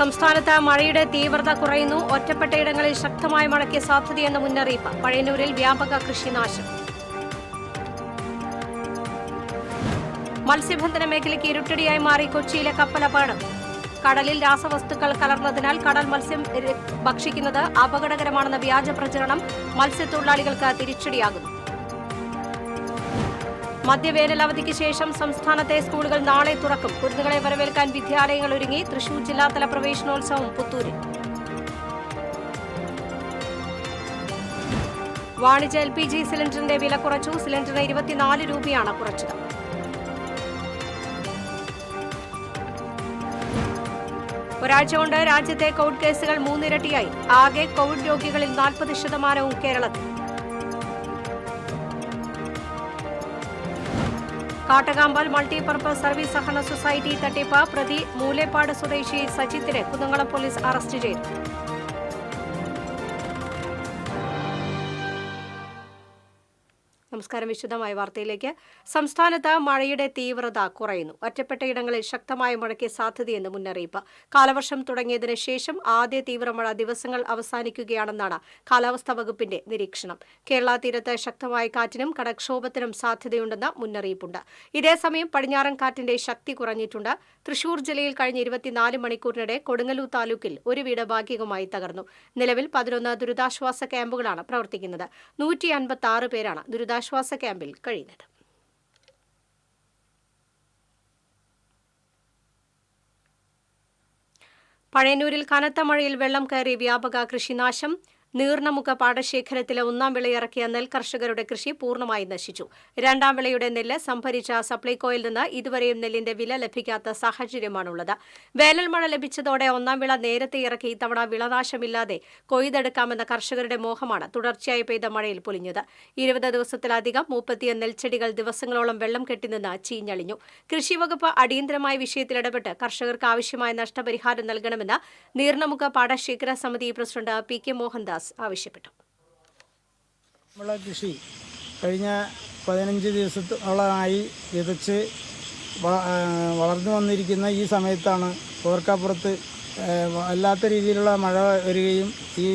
സംസ്ഥാനത്ത് മഴയുടെ തീവ്രത കുറയുന്നു. ഒറ്റപ്പെട്ടയിടങ്ങളിൽ ശക്തമായ മഴയ്ക്ക് സാധ്യതയെന്ന മുന്നറിയിപ്പ്. പഴയന്നൂരിൽ വ്യാപക കൃഷിനാശം. മത്സ്യബന്ധന മേഖലയ്ക്ക് ഇരുട്ടടിയായി മാറി കൊച്ചിയിലെ കപ്പലപകടം. കടലിൽ രാസവസ്തുക്കൾ കലർന്നതിനാൽ കടൽ മത്സ്യം ഭക്ഷിക്കുന്നത് അപകടകരമാണെന്ന വ്യാജ പ്രചരണം മത്സ്യത്തൊഴിലാളികൾക്ക് തിരിച്ചടിയാകുന്നു. മധ്യവേനൽ അവധിക്ക് ശേഷം സംസ്ഥാനത്തെ സ്കൂളുകൾ നാളെ തുറക്കും. കുരുന്നുകളെ വരവേൽക്കാൻ വിദ്യാലയങ്ങൾ ഒരുങ്ങി. തൃശൂർ ജില്ലാതല പ്രവേശനോത്സവം പുത്തൂരിൽ. വാണിജ്യ LPG സിലിണ്ടറിന്റെ വില കുറച്ചു. സിലിണ്ടറിന് 24 രൂപയാണ് കുറച്ചത്. ഒരാഴ്ച കൊണ്ട് രാജ്യത്തെ കോവിഡ് കേസുകൾ 3 ഇരട്ടിയായി. ആകെ കോവിഡ് രോഗികളിൽ 40% കേരളത്തിൽ. കാട്ടകാമ്പൽ മൾട്ടിപർപ്പസ് സർവീസ് സഹകരണ സൊസൈറ്റി തട്ടിപ്പ്. പ്രതി മൂലേപ്പാട് സ്വദേശി സജിത്തിനെ കുന്നംകുളം പോലീസ് അറസ്റ്റ് ചെയ്തു. നമസ്കാരം. വിശദമായ വാർത്തയിലേക്ക്. സംസ്ഥാനത്ത് മഴയുടെ തീവ്രത കുറയുന്നു. ഒറ്റപ്പെട്ടയിടങ്ങളിൽ ശക്തമായ മഴയ്ക്ക് സാധ്യതയെന്ന് മുന്നറിയിപ്പ്. കാലവർഷം തുടങ്ങിയതിനു ശേഷം ആദ്യ തീവ്രമഴ ദിവസങ്ങൾ അവസാനിക്കുകയാണെന്നാണ് കാലാവസ്ഥാ വകുപ്പിന്റെ നിരീക്ഷണം. കേരള തീരത്ത് ശക്തമായ കാറ്റിനും കടൽക്ഷോഭത്തിനും സാധ്യതയുണ്ടെന്ന് മുന്നറിയിപ്പുണ്ട്. ഇതേസമയം പടിഞ്ഞാറൻ കാറ്റിന്റെ ശക്തി കുറഞ്ഞിട്ടുണ്ട്. തൃശൂർ ജില്ലയിൽ കഴിഞ്ഞ 24 മണിക്കൂറിനിടെ കൊടുങ്ങല്ലൂർ താലൂക്കിൽ ഒരു വീട് ഭാഗികമായി തകർന്നു. നിലവിൽ 11 ദുരിതാശ്വാസ ക്യാമ്പുകളാണ് പ്രവർത്തിക്കുന്നത്. 156 പേരാണ് ദുരിതാശ്വാസ ക്യാമ്പിൽ കഴിയുന്നത്. പഴയന്നൂരിൽ കനത്ത മഴയിൽ വെള്ളം കയറി വ്യാപക കൃഷിനാശം. നീർണമുഖ പാടശേഖരത്തിലെ ഒന്നാം വിളയിറക്കിയ നെൽ കർഷകരുടെ കൃഷി പൂർണ്ണമായി നശിച്ചു. രണ്ടാം വിളയുടെ നെല്ല് സംഭരിച്ച സപ്ലൈകോയിൽ നിന്ന് ഇതുവരെയും നെല്ലിന്റെ വില ലഭിക്കാത്ത സാഹചര്യമാണുള്ളത്. വേനൽ മഴ ലഭിച്ചതോടെ ഒന്നാം വിള നേരത്തെ ഇറക്കി ഇത്തവണ വിളനാശമില്ലാതെ കൊയ്തെടുക്കാമെന്ന കർഷകരുടെ മോഹമാണ് തുടർച്ചയായി പെയ്ത മഴയിൽ പൊലിഞ്ഞത്. 20 ദിവസത്തിലധികം 30 നെൽച്ചെടികൾ ദിവസങ്ങളോളം വെള്ളം കെട്ടിനിന്ന് ചീഞ്ഞളിഞ്ഞു. കൃഷിവകുപ്പ് അടിയന്തരമായ വിഷയത്തിൽ ഇടപെട്ട് കർഷകർക്ക് ആവശ്യമായ നഷ്ടപരിഹാരം നൽകണമെന്ന് നീർണമുഖ പാടശേഖര സമിതി പ്രസിഡന്റ് PK മോഹൻദാസ് ആവശ്യപ്പെട്ടു. നമ്മളെ കൃഷി കഴിഞ്ഞ 15 ദിവസത്തോളമായി വിതച്ച് വളർന്നു വന്നിരിക്കുന്ന ഈ സമയത്താണ് ഓർക്കാപ്പുറത്ത് അല്ലാത്ത രീതിയിലുള്ള മഴ വരികയും ഈ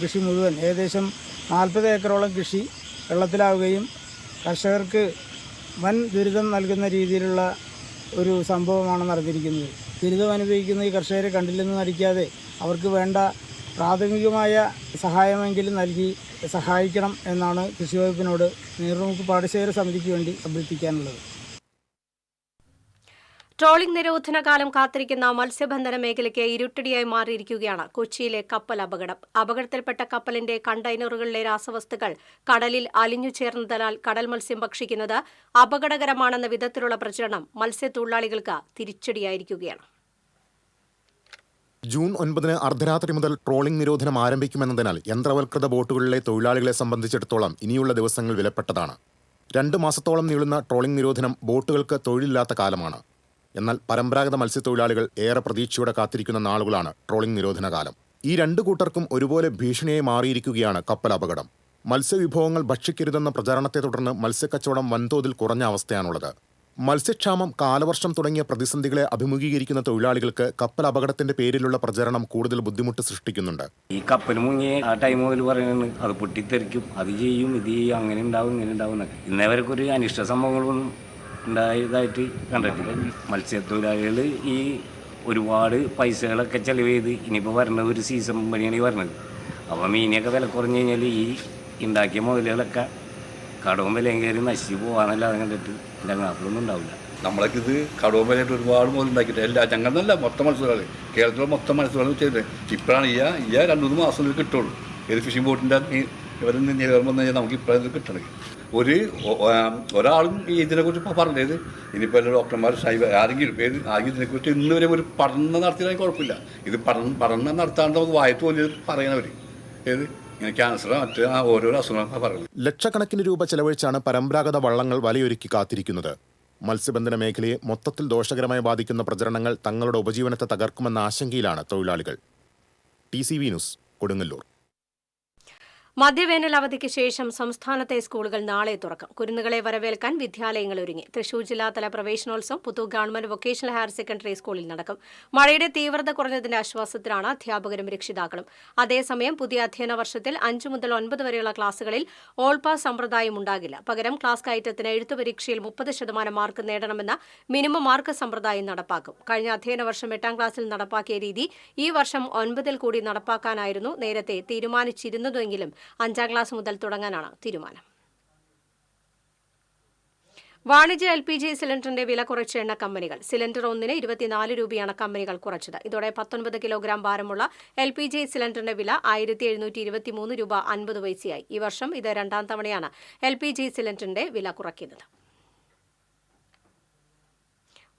കൃഷി മുഴുവൻ ഏകദേശം 40 ഏക്കറോളം കൃഷി വെള്ളത്തിലാവുകയും കർഷകർക്ക് വൻ ദുരിതം നൽകുന്ന രീതിയിലുള്ള ഒരു സംഭവമാണ് നടന്നിരിക്കുന്നത്. ദുരിതം അനുഭവിക്കുന്ന ഈ കർഷകരെ കണ്ടില്ലെന്ന് നടിക്കാതെ അവർക്ക് വേണ്ട പ്രാഥമികമായ സഹായമെങ്കിലും നൽകി സഹായിക്കണം എന്നാണ് കൃഷിവകുപ്പിനോട് നീർണമുഖ പാടശേഖര സമിതിക്ക് വേണ്ടി അഭ്യർത്ഥിക്കാനുള്ളത്. ട്രോളിംഗ് നിരോധന കാലം കാത്തിരിക്കുന്ന മത്സ്യബന്ധന മേഖലയ്ക്ക് ഇരുട്ടടിയായി മാറിയിരിക്കുകയാണ് കൊച്ചിയിലെ കപ്പൽ അപകടം. അപകടത്തിൽപ്പെട്ട കപ്പലിന്റെ കണ്ടെയ്നറുകളിലെ രാസവസ്തുക്കൾ കടലിൽ അലിഞ്ഞു ചേർന്നതിനാൽ കടൽ മത്സ്യം ഭക്ഷിക്കുന്നത് അപകടകരമാണെന്ന വിധത്തിലുള്ള പ്രചരണം മത്സ്യത്തൊഴിലാളികൾക്ക് തിരിച്ചടിയായിരിക്കുകയാണ്. ജൂൺ 9 അർദ്ധരാത്രി മുതൽ ട്രോളിംഗ് നിരോധനം ആരംഭിക്കുമെന്നതിനാൽ യന്ത്രവൽകൃത ബോട്ടുകളിലെ തൊഴിലാളികളെ സംബന്ധിച്ചിടത്തോളം ഇനിയുള്ള ദിവസങ്ങൾ വിലപ്പെട്ടതാണ്. 2 മാസത്തോളം നീളുന്ന ട്രോളിംഗ് നിരോധനം ബോട്ടുകൾക്ക് തൊഴിലില്ലാത്ത കാലമാണ്. എന്നാൽ പരമ്പരാഗത മത്സ്യത്തൊഴിലാളികൾ ഏറെ പ്രതീക്ഷയോടെ കാത്തിരിക്കുന്ന നാളുകളാണ് ട്രോളിംഗ് നിരോധന കാലം. ഈ 2 കൂട്ടർക്കും ഒരുപോലെ ഭീഷണിയായി മാറിയിരിക്കുകയാണ് കപ്പൽ അപകടം. മത്സ്യവിഭവങ്ങൾ ഭക്ഷിക്കരുതെന്ന പ്രചാരണത്തെ തുടർന്ന് മത്സ്യക്കച്ചവടം വൻതോതിൽ കുറഞ്ഞ അവസ്ഥയാണുള്ളത്. മത്സ്യക്ഷാമം, കാലവർഷം തുടങ്ങിയ പ്രതിസന്ധികളെ അഭിമുഖീകരിക്കുന്ന തൊഴിലാളികൾക്ക് കപ്പൽ അപകടത്തിന്റെ പേരിലുള്ള പ്രചരണം കൂടുതൽ ബുദ്ധിമുട്ട് സൃഷ്ടിക്കുന്നുണ്ട്. ഈ കപ്പൽ മുങ്ങിയ ആ ടൈം മുതൽ പറയുന്നത് അത് പൊട്ടിത്തെറിക്കും, അത് ചെയ്യും, ഇത് ചെയ്യും, അങ്ങനെ ഉണ്ടാവും, ഇങ്ങനെ ഉണ്ടാവും എന്നൊക്കെ. ഇന്നേവരൊക്കെ ഒരു അനിഷ്ട സംഭവങ്ങളൊന്നും ഉണ്ടായതായിട്ട് കണ്ടിട്ടില്ല. മത്സ്യത്തൊഴിലാളികൾ ഈ ഒരുപാട് പൈസകളൊക്കെ ചെലവ് ചെയ്ത് ഇനിയിപ്പോൾ വരണത് ഒരു സീസൺ പണിയാണ് ഈ വരണത്. അപ്പോൾ മീനൊക്കെ വില കുറഞ്ഞു കഴിഞ്ഞാൽ ഈ ഉണ്ടാക്കിയ മുതലുകളൊക്കെ കടവും വിലയും കയറി നശിച്ച് പോകാനല്ലാതെ കണ്ടിട്ട് എൻ്റെ അങ്ങാപ്പിലൊന്നും ഉണ്ടാവില്ല. നമ്മളൊക്കെ ഇത് കടവും വിലയായിട്ട് ഒരുപാട് മുതൽ ഉണ്ടാക്കിയിട്ട് എല്ലാ ഞങ്ങളല്ല മൊത്തം മത്സ്യത്തൊഴിലാളി കേരളത്തിലെ മൊത്തം മത്സ്യത്തൊഴിലാളി ചെയ്തത്. ഇപ്പോഴാണ് ഈ 2-3 മാസം കിട്ടുള്ളൂ. ഏത് ഫിഷിംഗ് ബോട്ടിൻ്റെ ഇവർ വന്നു കഴിഞ്ഞാൽ നമുക്ക് ഇപ്പോഴത് കിട്ടണമെങ്കിൽ ഒരാളും ഇതിനെക്കുറിച്ച് പറഞ്ഞത് ഇനിയിപ്പോൾ എല്ലാ ഡോക്ടർമാർ ആരെങ്കിലും ഇതിനെക്കുറിച്ച് ഇന്ന് വരെ ഒരു പഠനം നടത്തിയാൽ കുഴപ്പമില്ല. ഇത് പഠനം നടത്താണ്ട് നമുക്ക് വായത്ത് പോലെ പറയുന്നവർ ഏത് ക്യാൻസർ മറ്റ് ഓരോരോ അസുഖങ്ങളൊക്കെ പറയുന്നത്. ലക്ഷക്കണക്കിന് രൂപ ചെലവഴിച്ചാണ് പരമ്പരാഗത വള്ളങ്ങൾ വലയൊരുക്കി കാത്തിരിക്കുന്നത്. മത്സ്യബന്ധന മേഖലയെ മൊത്തത്തിൽ ദോഷകരമായി ബാധിക്കുന്ന പ്രചരണങ്ങൾ തങ്ങളുടെ ഉപജീവനത്തെ തകർക്കുമെന്ന ആശങ്കയിലാണ് തൊഴിലാളികൾ. TCV news, Kodungallur. മധ്യവേനൽ അവധിക്ക് ശേഷം സംസ്ഥാനത്തെ സ്കൂളുകൾ നാളെ തുറക്കും. കുരുന്നുകളെ വരവേൽക്കാൻ വിദ്യാലയങ്ങൾ ഒരുങ്ങി. തൃശൂർ ജില്ലാതല പ്രവേശനോത്സവം Puthur government vocational higher secondary സ്കൂളിൽ നടക്കും. മഴയുടെ തീവ്രത കുറഞ്ഞതിന്റെ ആശ്വാസത്തിലാണ് അധ്യാപകരും രക്ഷിതാക്കളും. അതേസമയം പുതിയ അധ്യയന വർഷത്തിൽ 5 മുതൽ 9 വരെയുള്ള ക്ലാസുകളിൽ ഓൾ പാസ് സമ്പ്രദായം ഉണ്ടാകില്ല. പകരം ക്ലാസ് കയറ്റത്തിന് എഴുത്തുപരീക്ഷയിൽ 30% മാർക്ക് നേടണമെന്ന മിനിമം മാർക്ക് സമ്പ്രദായം നടപ്പാക്കും. കഴിഞ്ഞ അധ്യയന വർഷം 8ാം ക്ലാസ്സിൽ നടപ്പാക്കിയ രീതി ഈ വർഷം 9ൽ കൂടി നടപ്പാക്കാനായിരുന്നു നേരത്തെ തീരുമാനിച്ചിരുന്നതെങ്കിലും 5ാം ക്ലാസ് മുതൽ തുടങ്ങാനാണ് തീരുമാനം. വാണിജ്യ LPG സിലിണ്ടറിന്റെ വില കുറച്ച എണ്ണ കമ്പനികൾ. സിലിണ്ടർ ഒന്നിന് 24 രൂപയാണ് കമ്പനികൾ കുറച്ചത്. ഇതോടെ 19 കിലോഗ്രാം ഭാരമുള്ള LPG സിലിണ്ടറിന്റെ വില 1723 രൂപ 50 പൈസയായി. ഈ വർഷം ഇത് 2ാം തവണയാണ് LPG സിലിണ്ടറിന്റെ വില കുറയ്ക്കുന്നത്.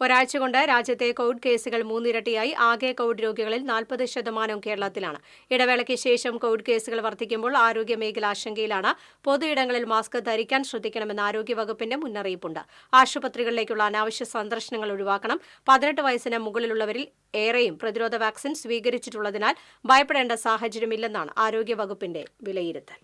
ഒരാഴ്ച കൊണ്ട് രാജ്യത്തെ കോവിഡ് കേസുകൾ 3 ഇരട്ടിയായി. ആകെ കോവിഡ് രോഗികളിൽ 40% കേരളത്തിലാണ്. ഇടവേളയ്ക്ക് ശേഷം കോവിഡ് കേസുകൾ വർദ്ധിക്കുമ്പോൾ ആരോഗ്യമേഖല ആശങ്കയിലാണ്. പൊതുയിടങ്ങളിൽ മാസ്ക് ധരിക്കാൻ ശ്രദ്ധിക്കണമെന്ന് ആരോഗ്യവകുപ്പിന്റെ മുന്നറിയിപ്പുണ്ട്. ആശുപത്രികളിലേക്കുള്ള അനാവശ്യ സന്ദർശനങ്ങൾ ഒഴിവാക്കണം. 18 വയസ്സിന് മുകളിലുള്ളവരിൽ ഏറെയും പ്രതിരോധ വാക്സിൻ സ്വീകരിച്ചിട്ടുള്ളതിനാൽ ഭയപ്പെടേണ്ട സാഹചര്യമില്ലെന്നാണ് ആരോഗ്യവകുപ്പിന്റെ വിലയിരുത്തൽ.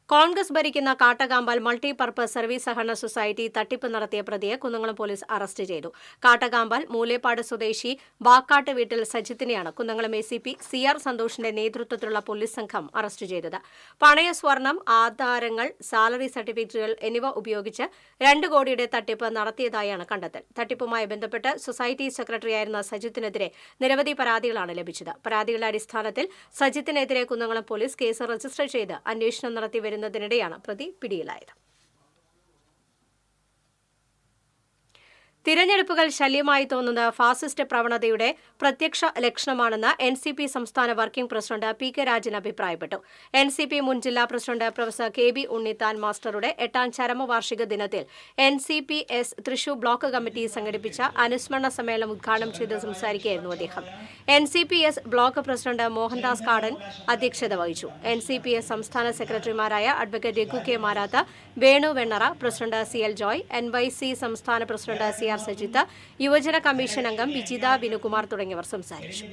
കോൺഗ്രസ് ഭരിക്കുന്ന കാട്ടകാമ്പാൽ മൾട്ടിപർപ്പസ് സർവീസ് സഹകരണ സൊസൈറ്റി തട്ടിപ്പ് നടത്തിയ പ്രതിയെ കുന്നംകുളം പോലീസ് അറസ്റ്റ് ചെയ്തു. കാട്ടകാമ്പാൽ മൂലേപ്പാട് സ്വദേശി വാക്കാട്ട് വീട്ടിൽ സജിത്തിനെയാണ് കുന്നംകുളം ACP CR സന്തോഷിന്റെ നേതൃത്വത്തിലുള്ള പോലീസ് സംഘം അറസ്റ്റ് ചെയ്തത്. പണയ സ്വർണം, ആധാരങ്ങൾ, സാലറി സർട്ടിഫിക്കറ്റുകൾ എന്നിവ ഉപയോഗിച്ച് 2 കോടിയുടെ തട്ടിപ്പ് നടത്തിയതായാണ് കണ്ടെത്തൽ. തട്ടിപ്പുമായി ബന്ധപ്പെട്ട് സൊസൈറ്റി സെക്രട്ടറിയായിരുന്ന സജിത്തിനെതിരെ നിരവധി പരാതികളാണ് ലഭിച്ചത്. പരാതികളുടെ അടിസ്ഥാനത്തിൽ സജിത്തിനെതിരെ കുന്നംകുളം പോലീസ് കേസ് രജിസ്റ്റർ ചെയ്ത് അന്വേഷണം നടത്തി വരുന്നതിനിടെയാണ് പ്രതി പിടിയിലായത്. തിരഞ്ഞെടുപ്പുകൾ ശല്യമായി തോന്നുന്ന ഫാസിസ്റ്റ് പ്രവണതയുടെ പ്രത്യക്ഷ ലക്ഷണമാണെന്ന് NCP സംസ്ഥാന വർക്കിംഗ് പ്രസിഡന്റ് PK രാജൻ അഭിപ്രായപ്പെട്ടു. NCP മുൻ ജില്ലാ പ്രസിഡന്റ് പ്രൊഫസർ KB ഉണ്ണിത്താൻ മാസ്റ്ററുടെ 8ാം ചരമവാർഷിക ദിനത്തിൽ NCPS തൃശൂർ ബ്ലോക്ക് കമ്മിറ്റി സംഘടിപ്പിച്ച അനുസ്മരണ സമ്മേളനം ഉദ്ഘാടനം ചെയ്ത് സംസാരിക്കുകയായിരുന്നു അദ്ദേഹം. NCPS ബ്ലോക്ക് പ്രസിഡന്റ് മോഹൻദാസ് കാടൻ അധ്യക്ഷത വഹിച്ചു. NCPS സംസ്ഥാന സെക്രട്ടറിമാരായ advocate Raghu K Marath, Venu Vennara, president CL Joy, NYC സംസ്ഥാന പ്രസിഡന്റ് CR സജിത്ത്, യുവജന കമ്മീഷൻ അംഗം വിജിത വിനുകുമാർ തുടങ്ങിയവർ സംസാരിച്ചു.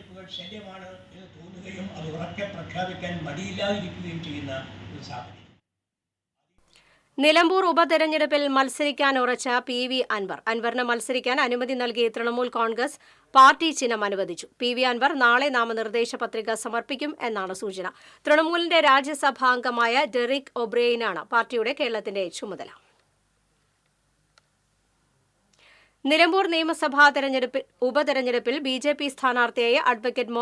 നിലമ്പൂർ ഉപതെരഞ്ഞെടുപ്പിൽ മത്സരിക്കാൻ ഉറച്ച PV അൻവർ. അൻവറിന് മത്സരിക്കാൻ അനുമതി നൽകി തൃണമൂൽ കോൺഗ്രസ് പാർട്ടി ചിഹ്നം അനുവദിച്ചു. PV അൻവർ നാളെ നാമനിർദ്ദേശ പത്രിക സമർപ്പിക്കും എന്നാണ് സൂചന. തൃണമൂലിന്റെ രാജ്യസഭാംഗമായ ഡെറിക് ഒബ്രെയിനാണ് പാർട്ടിയുടെ കേരളത്തിന്റെ ചുമതല. നിലമ്പൂർ നിയമസഭാ ഉപതെരഞ്ഞെടുപ്പിൽ BJP സ്ഥാനാർത്ഥിയായ അഡ്വക്കേറ്റ്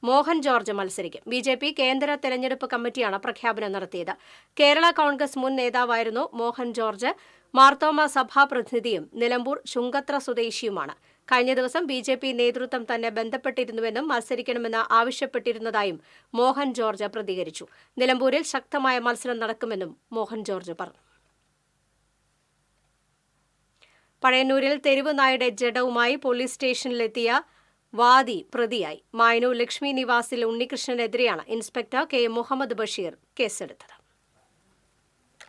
മോഹൻ ജോർജ് മത്സരിക്കും. BJP കേന്ദ്ര തെരഞ്ഞെടുപ്പ് കമ്മിറ്റിയാണ് പ്രഖ്യാപനം നടത്തിയത്. കേരള കോൺഗ്രസ് മുൻ നേതാവായിരുന്നു മോഹൻ ജോർജ്. മാർത്തോമ സഭാ പ്രതിനിധിയും നിലമ്പൂർ ചുങ്കത്ര സ്വദേശിയുമാണ്. കഴിഞ്ഞ ദിവസം BJP നേതൃത്വം തന്നെ ബന്ധപ്പെട്ടിരുന്നുവെന്നും മത്സരിക്കണമെന്ന് ആവശ്യപ്പെട്ടിരുന്നതായും മോഹൻ ജോർജ് പ്രതികരിച്ചു. നിലമ്പൂരിൽ ശക്തമായ മത്സരം നടക്കുമെന്നും മോഹൻ ജോർജ് പറഞ്ഞു. പഴയന്നൂരിൽ തെരുവ് നായയുടെ ജഡവുമായി പോലീസ് സ്റ്റേഷനിലെത്തിയ വാദി പ്രതിയായി. മായനൂർ ലക്ഷ്മി നിവാസിൽ ഉണ്ണികൃഷ്ണനെതിരെയാണ് ഇൻസ്പെക്ടർ K മുഹമ്മദ് ബഷീർ കേസെടുത്തത്.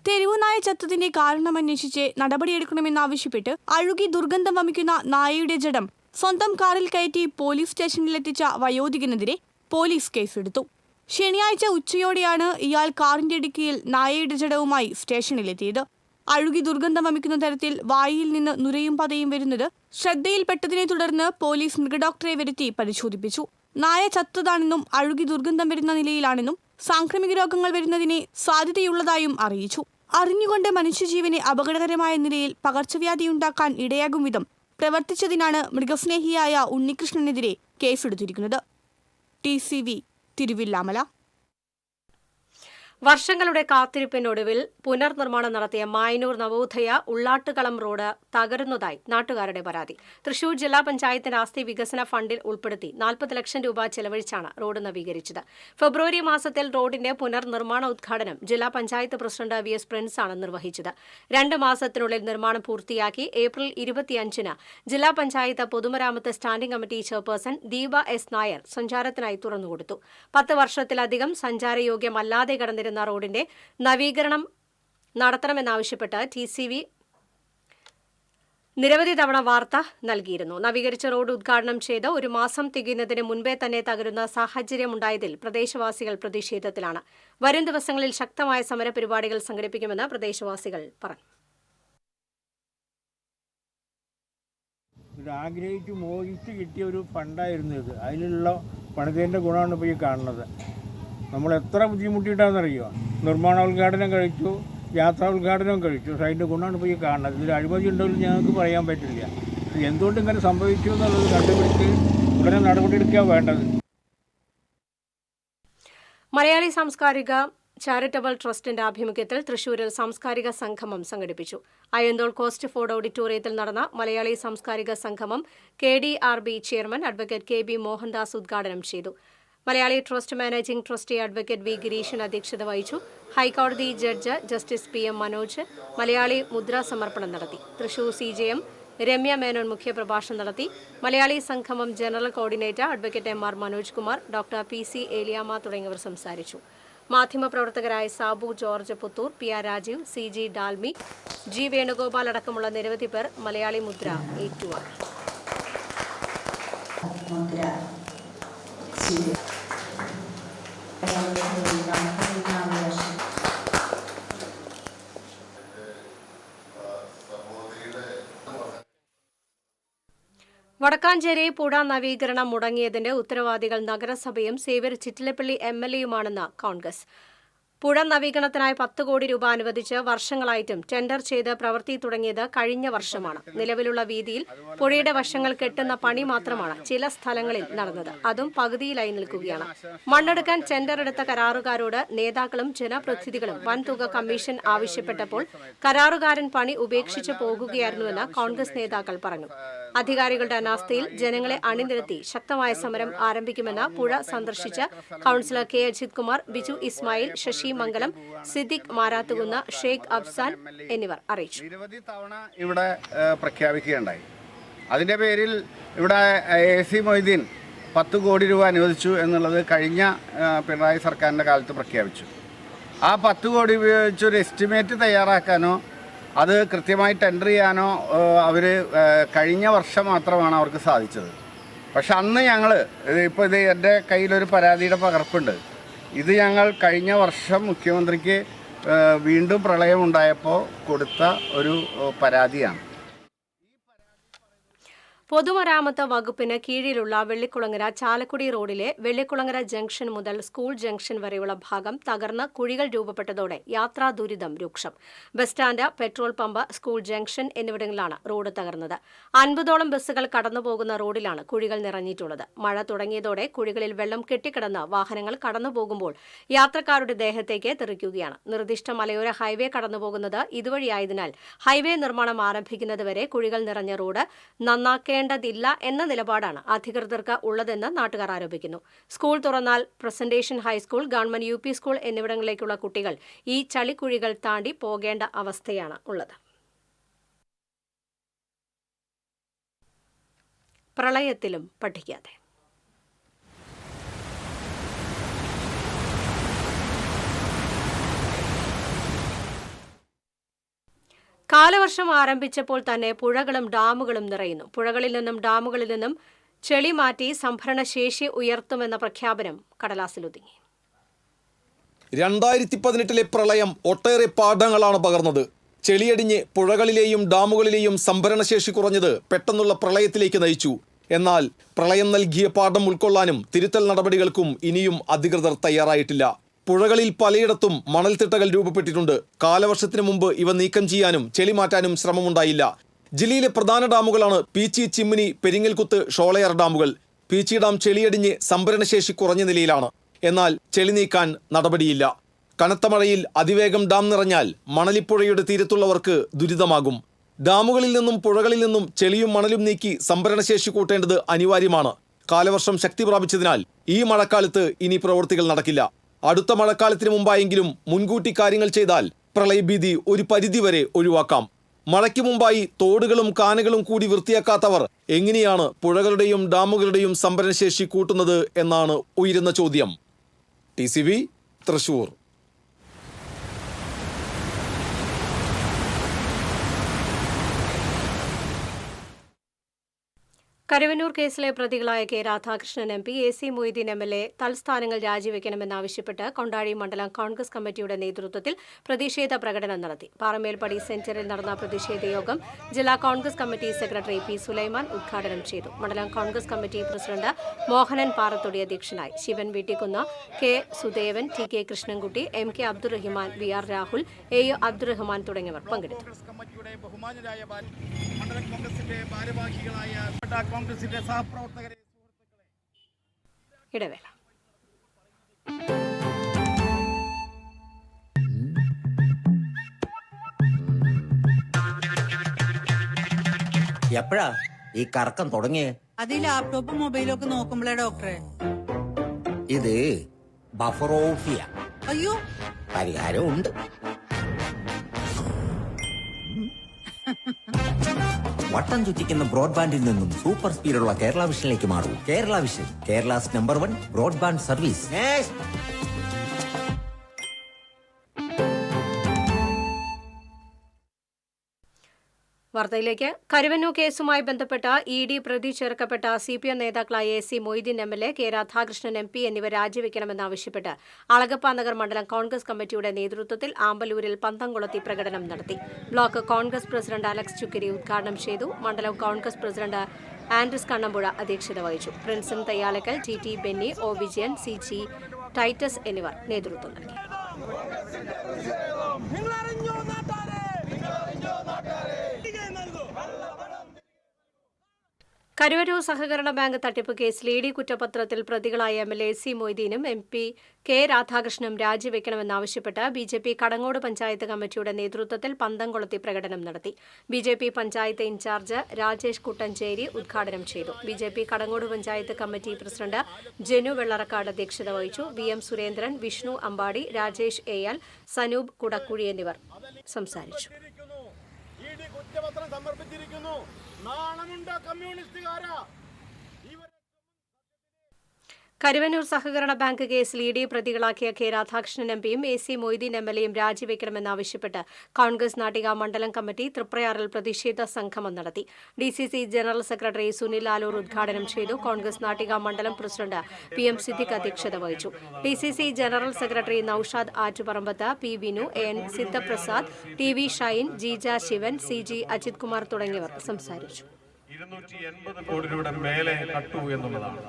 തെരുവുനായ ചത്തതിന്റെ കാരണമന്വേഷിച്ച് നടപടിയെടുക്കണമെന്നാവശ്യപ്പെട്ട് അഴുകി ദുർഗന്ധം വമിക്കുന്ന നായയുടെ ജഡം സ്വന്തം കാറിൽ കയറ്റി പോലീസ് സ്റ്റേഷനിലെത്തിച്ച വയോധികനെതിരെ പോലീസ് കേസെടുത്തു. ശനിയാഴ്ച ഉച്ചയോടെയാണ് ഇയാൾ കാറിന്റെ ഡിക്കിയിൽ നായയുടെ ജഡവുമായി സ്റ്റേഷനിലെത്തിയത്. അഴുകി ദുർഗന്ധം വമിക്കുന്ന തരത്തിൽ വായിൽ നിന്ന് നുരയും പതയും വരുന്നത് ശ്രദ്ധയിൽപ്പെട്ടതിനെ തുടർന്ന് പോലീസ് മൃഗഡോക്ടറെ വരുത്തി പരിശോധിപ്പിച്ചു. നായ ചത്തതാണെന്നും അഴുകി ദുർഗന്ധം വരുന്ന നിലയിലാണെന്നും സാംക്രമിക രോഗങ്ങൾ വരുന്നതിന് സാധ്യതയുള്ളതായും അറിയിച്ചു. അറിഞ്ഞുകൊണ്ട് മനുഷ്യജീവന് അപകടകരമായ നിലയിൽ പകർച്ചവ്യാധിയുണ്ടാക്കാൻ ഇടയാകും വിധം പ്രവർത്തിച്ചതിനാണ് മൃഗസ്നേഹിയായ ഉണ്ണികൃഷ്ണനെതിരെ കേസെടുത്തിരിക്കുന്നത്. TCV തിരുവില്ലാമല. വർഷങ്ങളുടെ കാത്തിരിപ്പിനൊടുവിൽ പുനർനിർമ്മാണം നടത്തിയ മായനൂർ നവോദയ ഉള്ളാട്ടുകളം റോഡ് തകരുന്നതായി നാട്ടുകാരുടെ പരാതി. തൃശൂർ ജില്ലാ പഞ്ചായത്തിന്റെ ആസ്തി വികസന ഫണ്ടിൽ ഉൾപ്പെടുത്തി 40 ലക്ഷം രൂപ ചെലവഴിച്ചാണ് റോഡ് നവീകരിച്ചത്. ഫെബ്രുവരി മാസത്തിൽ റോഡിന്റെ പുനർനിർമ്മാണ ഉദ്ഘാടനം ജില്ലാ പഞ്ചായത്ത് പ്രസിഡന്റ് VS പ്രിൻസ് ആണ് നിർവഹിച്ചത്. 2 മാസത്തിനുള്ളിൽ നിർമ്മാണം പൂർത്തിയാക്കി ഏപ്രിൽ 25-ന് ജില്ലാ പഞ്ചായത്ത് പൊതുമരാമത്ത് standing committee chairperson Deepa S Nair സഞ്ചാരത്തിനായി തുറന്നുകൊടുത്തു. 10 വർഷത്തിലധികം സഞ്ചാരയോഗ്യമല്ലാതെ കടന്നിരുന്ന റോഡിന്റെ നവീകരണം നടത്തണമെന്നാവശ്യപ്പെട്ട് നിരവധി തവണ വാർത്ത നൽകിയിരുന്നു. നവീകരിച്ച റോഡ് ഉദ്ഘാടനം ചെയ്ത് ഒരു മാസം തികയുന്നതിന് മുൻപേ തന്നെ തകരുന്ന സാഹചര്യമുണ്ടായതിൽ പ്രദേശവാസികൾ പ്രതിഷേധത്തിലാണ്. വരും ദിവസങ്ങളിൽ ശക്തമായ സമരപരിപാടികൾ സംഘടിപ്പിക്കുമെന്ന് പ്രദേശവാസികൾ പറഞ്ഞു. ആഗ്രഹിച്ച് മോഹിച്ച് കിട്ടിയ ഒരു ഫണ്ടായിരുന്നു ഇത്. അതിലുള്ള പണിതേൻ്റെ ഗുണമാണ് ഇപ്പോൾ ഈ കാണുന്നത്. നമ്മൾ എത്ര ബുദ്ധിമുട്ടിയിട്ടാണെന്നറിയുമോ? നിർമ്മാണോദ്ഘാടനം കഴിച്ചു, യാത്രാ ഉദ്ഘാടനം കഴിച്ചു. പക്ഷേ അതിൻ്റെ ഗുണമാണ് ഇപ്പോൾ ഈ കാണുന്നത്. ഇതിൽ അഴിമതി ഉണ്ടെങ്കിൽ ഞങ്ങൾക്ക് പറയാൻ പറ്റില്ല. എന്തുകൊണ്ട് ഇങ്ങനെ സംഭവിച്ചു എന്നുള്ളത് കണ്ടുപിടിച്ച് ഉടനെ നടപടിയെടുക്കുക വേണ്ടത്. മലയാളി സാംസ്കാരിക ചാരിറ്റബിൾ ട്രസ്റ്റിന്റെ ആഭിമുഖ്യത്തിൽ തൃശൂരിൽ സാംസ്കാരിക സംഗമം സംഘടിപ്പിച്ചു. അയ്യന്തോൾ കോസ്റ്റ് ഫോർഡ് ഓഡിറ്റോറിയത്തിൽ നടന്ന മലയാളി സാംസ്കാരിക സംഗമം KDRB chairman advocate KB Mohandas ഉദ്ഘാടനം ചെയ്തു. Malayali trust managing trustee advocate V Gireeshan അധ്യക്ഷത വഹിച്ചു. ഹൈക്കോടതി judge justice PM Manoj Malayali Mudra സമർപ്പണം നടത്തി. തൃശൂർ CJM രമ്യ മേനോൻ മുഖ്യപ്രഭാഷണം നടത്തി. മലയാളി സംഗമം general coordinator advocate MR Manoj Kumar, doctor PC Eliyamma തുടങ്ങിയവർ സംസാരിച്ചു. മാധ്യമപ്രവർത്തകരായ Sabu George Puthur, PR Rajeev, CG Dalmi, G Venugopal അടക്കമുള്ള നിരവധി പേർ മലയാളി മുദ്ര ഏറ്റുവാങ്ങി. വടക്കാഞ്ചേരി പുഴ നവീകരണം മുടങ്ങിയതിന്റെ ഉത്തരവാദികൾ നഗരസഭയും സേവ്യർ ചിറ്റിലപ്പള്ളി MLAയുമാണെന്ന് കോൺഗ്രസ്. പുഴ നവീകരണത്തിനായി 10 കോടി രൂപ അനുവദിച്ച് വർഷങ്ങളായിട്ടും ടെൻഡർ ചെയ്ത് പ്രവൃത്തി തുടങ്ങിയത് കഴിഞ്ഞ വർഷമാണ്. നിലവിലുള്ള വീതിയിൽ പുഴയുടെ വശങ്ങൾ കെട്ടുന്ന പണി മാത്രമാണ് ചില സ്ഥലങ്ങളിൽ നടന്നത്. അതും പകുതിയിലായി നിൽക്കുകയാണ്. മണ്ണെടുക്കാൻ ടെൻഡർ എടുത്ത കരാറുകാരോട് നേതാക്കളും ജനപ്രതിനിധികളും വൻതുക കമ്മീഷൻ ആവശ്യപ്പെട്ടപ്പോൾ കരാറുകാരൻ പണി ഉപേക്ഷിച്ച് പോകുകയായിരുന്നുവെന്ന് കോൺഗ്രസ് നേതാക്കൾ പറഞ്ഞു. അധികാരികളുടെ അനാസ്ഥയിൽ ജനങ്ങളെ അണിനിരത്തി ശക്തമായ സമരം ആരംഭിക്കുമെന്ന് പുഴ സന്ദർശിച്ച കൌൺസിലർ K അജിത് കുമാർ, ബിജു ഇസ്മായിൽ, ശശി മംഗലം, സിദ്ദിഖ് മാരാത്തുകുന്ന്, ഷെയ്ഖ് അഫ്സാൻ എന്നിവർ അറിയിച്ചു. നിരവധി തവണ ഇവിടെ പ്രഖ്യാപിക്കുകയുണ്ടായി. അതിന്റെ പേരിൽ ഇവിടെ AC മൊയ്തീൻ 10 കോടി രൂപ അനുവദിച്ചു എന്നുള്ളത് കഴിഞ്ഞ പിണറായി സർക്കാരിൻ്റെ കാലത്ത് പ്രഖ്യാപിച്ചു. ആ 10 കോടി ഉപയോഗിച്ച് ഒരു എസ്റ്റിമേറ്റ് തയ്യാറാക്കാനോ അത് കൃത്യമായി ടെൻഡർ ചെയ്യാനോ അവർ കഴിഞ്ഞ വർഷം മാത്രമാണ് അവർക്ക് സാധിച്ചത്. പക്ഷെ അന്ന് ഞങ്ങൾ ഇപ്പോൾ ഇത് എൻ്റെ കയ്യിലൊരു പരാതിയുടെ പകർപ്പുണ്ട്. ഇത് ഞങ്ങൾ കഴിഞ്ഞ വർഷം മുഖ്യമന്ത്രിക്ക് വീണ്ടും പ്രളയമുണ്ടായപ്പോൾ കൊടുത്ത ഒരു പരാതിയാണ്. പൊതുമരാമത്ത് വകുപ്പിന് കീഴിലുള്ള വെള്ളിക്കുളങ്ങര ചാലക്കുടി റോഡിലെ വെള്ളിക്കുളങ്ങര ജംഗ്ഷൻ മുതൽ സ്കൂൾ ജംഗ്ഷൻ വരെയുള്ള ഭാഗം തകർന്ന് കുഴികൾ രൂപപ്പെട്ടതോടെ യാത്രാ ദുരിതം രൂക്ഷം. Bus stand, petrol pump, school junction എന്നിവിടങ്ങളിലാണ് റോഡ് തകർന്നത്. 50ഓളം ബസ്സുകൾ കടന്നുപോകുന്ന റോഡിലാണ് കുഴികൾ നിറഞ്ഞിട്ടുള്ളത്. മഴ തുടങ്ങിയതോടെ കുഴികളിൽ വെള്ളം കെട്ടിക്കിടന്ന് വാഹനങ്ങൾ കടന്നുപോകുമ്പോൾ യാത്രക്കാരുടെ ദേഹത്തേക്ക് തെറിക്കുകയാണ്. നിർദ്ദിഷ്ട മലയോര ഹൈവേ കടന്നുപോകുന്നത് ഇതുവഴിയായതിനാൽ ഹൈവേ നിർമ്മാണം ആരംഭിക്കുന്നതുവരെ കുഴികൾ നിറഞ്ഞ റോഡ് നന്നാക്കേണ്ടതില്ല എന്ന നിലപാടാണ് അധികൃതർക്ക് ഉള്ളതെന്ന് നാട്ടുകാർ ആരോപിക്കുന്നു. സ്കൂൾ തുറന്നാൽ presentation high school, government UP school എന്നിവിടങ്ങളിലേക്കുള്ള കുട്ടികൾ ഈ ചളിക്കുഴികൾ താണ്ടി പോകേണ്ട അവസ്ഥയാണ് ഉള്ളത്. പ്രളയത്തിലും പഠിക്കാതെ കാലവർഷം ആരംഭിച്ചപ്പോൾ തന്നെ പുഴകളും ഡാമുകളും നിറയുന്നു. പുഴകളിൽ നിന്നും ഡാമുകളിൽ നിന്നും ചെളി മാറ്റി സംഭരണശേഷി ഉയർത്തുമെന്ന പ്രഖ്യാപനം കടലാസിലൊതുങ്ങി. 2018 പ്രളയം ഒട്ടേറെ പാഠങ്ങളാണ് പകർന്നത്. ചെളിയടിഞ്ഞ് പുഴകളിലെയും ഡാമുകളിലെയും സംഭരണശേഷി കുറഞ്ഞത് പെട്ടെന്നുള്ള പ്രളയത്തിലേക്ക് നയിച്ചു. എന്നാൽ പ്രളയം നൽകിയ പാഠം ഉൾക്കൊള്ളാനും തിരുത്തൽ നടപടികൾക്കും ഇനിയും അധികൃതർ തയ്യാറായിട്ടില്ല. പുഴകളിൽ പലയിടത്തും മണൽത്തിട്ടകൾ രൂപപ്പെട്ടിട്ടുണ്ട്. കാലവർഷത്തിന് മുമ്പ് ഇവ നീക്കം ചെയ്യാനും ചെളി മാറ്റാനും ശ്രമമുണ്ടായില്ല. ജില്ലയിലെ പ്രധാന ഡാമുകളാണ് പീച്ചി, ചിമ്മിനി, പെരിങ്ങൽകുത്ത്, ഷോളയാർ ഡാമുകൾ. പീച്ചി ഡാം ചെളിയടിഞ്ഞ് സംഭരണശേഷി കുറഞ്ഞ നിലയിലാണ്. എന്നാൽ ചെളി നീക്കാൻ നടപടിയില്ല. കനത്ത മഴയിൽ അതിവേഗം ഡാം നിറഞ്ഞാൽ മണലിപ്പുഴയുടെ തീരത്തുള്ളവർക്ക് ദുരിതമാകും. ഡാമുകളിൽ നിന്നും പുഴകളിൽ നിന്നും ചെളിയും മണലും നീക്കി സംഭരണശേഷി കൂട്ടേണ്ടത് അനിവാര്യമാണ്. കാലവർഷം ശക്തി പ്രാപിച്ചതിനാൽ ഈ മഴക്കാലത്ത് ഇനി പ്രവൃത്തികൾ നടക്കില്ല. അടുത്ത മഴക്കാലത്തിന് മുമ്പായെങ്കിലും മുൻകൂട്ടി കാര്യങ്ങൾ ചെയ്താൽ പ്രളയഭീതി ഒരു പരിധിവരെ ഒഴിവാക്കാം. മഴയ്ക്ക് മുമ്പായി തോടുകളും കാനകളും കൂടി വൃത്തിയാക്കാത്തവർ എങ്ങനെയാണ് പുഴകളുടെയും ഡാമുകളുടെയും സംഭരണശേഷി കൂട്ടുന്നത് എന്നാണ് ഉയരുന്ന ചോദ്യം. TCV തൃശൂർ. കരുവന്നൂർ കേസിലെ പ്രതികളായ K Radhakrishnan M P, AC Moideen MLA തൽസ്ഥാനങ്ങൾ രാജിവെക്കണമെന്നാവശ്യപ്പെട്ട് കൊണ്ടാഴി മണ്ഡലം കോൺഗ്രസ് കമ്മിറ്റിയുടെ നേതൃത്വത്തിൽ പ്രതിഷേധ പ്രകടനം നടത്തി. പാറമേൽപ്പടി സെന്ററിൽ നടന്ന പ്രതിഷേധ യോഗം ജില്ലാ Congress committee secretary P. Sulaiman ഉദ്ഘാടനം ചെയ്തു. മണ്ഡലം കോൺഗ്രസ് കമ്മിറ്റി പ്രസിഡന്റ് മോഹനൻ പാറത്തൊടി അധ്യക്ഷനായി. Shivan Veettikkunnu, K. Sudevan, TK Krishnankutty, MK Abdurahiman, VR Rahul, AU Abdurahman തുടങ്ങിയവർ പങ്കെടുത്തു. ഇടവേള. എപ്പോഴാ ഈ കറക്കം തുടങ്ങിയേ? അത് ഈ ലാപ്ടോപ്പും മൊബൈലും ഒക്കെ നോക്കുമ്പോഴേ ഡോക്ടറെ. ഇത് ബഫറോഫിയ. അയ്യോ, പരിഹാരം ഉണ്ട്. വട്ടം ചുറ്റിക്കുന്ന ബ്രോഡ്ബാൻഡിൽ നിന്നും സൂപ്പർ സ്പീഡുള്ള കേരള വിഷനിലേക്ക് മാറൂ. Kerala vision, Kerala's #1 broadband service. വാർത്തയിലേക്ക്. കരുവന്നൂർ കേസുമായി ബന്ധപ്പെട്ട ED പ്രതി ചേർക്കപ്പെട്ട CPM നേതാക്കളായ AC Moideen MLA, K Radhakrishnan MP എന്നിവർ രാജിവെക്കണമെന്നാവശ്യപ്പെട്ട് അളഗപ്പ നഗർ മണ്ഡലം കോൺഗ്രസ് കമ്മിറ്റിയുടെ നേതൃത്വത്തിൽ ആമ്പലൂരിൽ പന്തംകുളത്തി പ്രകടനം നടത്തി. ബ്ലോക്ക് കോൺഗ്രസ് പ്രസിഡന്റ് അലക്സ് ചുക്കരി ഉദ്ഘാടനം ചെയ്തു. മണ്ഡലം കോൺഗ്രസ് പ്രസിഡന്റ് ആൻഡ്രിസ് കണ്ണമ്പുഴ അധ്യക്ഷത വഹിച്ചു. Prinson Thayyalakkal, TT Benny, O. Vijayan, CG Titus എന്നിവർ നേതൃത്വം നൽകി. കരുവന്നൂർ സഹകരണ ബാങ്ക് തട്ടിപ്പ് കേസിൽ ED കുറ്റപത്രത്തിൽ പ്രതികളായ MLA AC മൊയ്തീനും MP കെ രാധാകൃഷ്ണനും രാജിവെക്കണമെന്നാവശ്യപ്പെട്ട് BJP കടങ്ങോട് പഞ്ചായത്ത് കമ്മിറ്റിയുടെ നേതൃത്വത്തിൽ പന്തംകുളത്തി പ്രകടനം നടത്തി. BJP പഞ്ചായത്ത് ഇൻചാർജ് രാജേഷ് കുട്ടഞ്ചേരി ഉദ്ഘാടനം ചെയ്തു. BJP Kadangode panchayat committee president Janu Vellarakkad അധ്യക്ഷത വഹിച്ചു. VM സുരേന്ദ്രൻ, വിഷ്ണു അമ്പാടി, രാജേഷ് AL, സനൂപ് കുടക്കുഴി എന്നിവർ സംസാരിച്ചു. കരുവന്നൂർ സഹകരണ ബാങ്ക് കേസിൽ ED പ്രതികളാക്കിയ കെ രാധാകൃഷ്ണൻ MPയും AC മൊയ്തീൻ MLAയും രാജിവെക്കണമെന്നാവശ്യപ്പെട്ട് കോൺഗ്രസ് നാട്ടിക മണ്ഡലം കമ്മിറ്റി തൃപ്രയാറിൽ പ്രതിഷേധ സംഗമം നടത്തി. DCC general secretary Sunil Aloor ഉദ്ഘാടനം ചെയ്തു. കോൺഗ്രസ് നാട്ടിക മണ്ഡലം പ്രസിഡന്റ് PM സിദ്ദിഖ് അധ്യക്ഷത വഹിച്ചു. DCC general secretary Noushad Attuparambath, P. Vinu, AN Sidhaprasad, TV Shine, Jeeja Sivan, CG Ajith Kumar തുടങ്ങിയവർ സംസാരിച്ചു. 280 കോടി രൂപയുടെ മേലെ കട്ടു എന്നുള്ളതാണ്.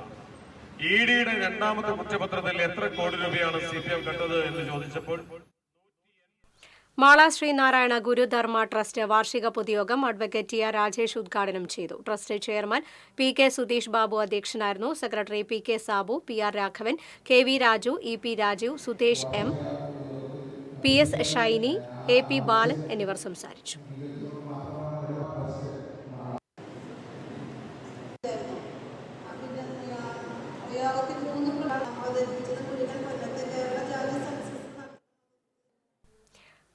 EDയുടെ രണ്ടാമത്തെ കുറ്റപത്രത്തിൽ എത്ര കോടി രൂപയാണ് CPM കട്ടത് എന്ന് ചോദിച്ചപ്പോൾ മാള ശ്രീനാരായണ ഗുരുധർമ്മ ട്രസ്റ്റ് വാർഷിക പൊതുയോഗം അഡ്വക്കേറ്റ് TR രാജേഷ് ഉദ്ഘാടനം ചെയ്തു. Trust chairman PK Sudheesh Babu അധ്യക്ഷനായിരുന്നു. Secretary PK Sabu, PR Raghavan, KV Raju, EP Rajeev, Sudhesh M, PS Shiny, AP Balan എന്നിവർ സംസാരിച്ചു.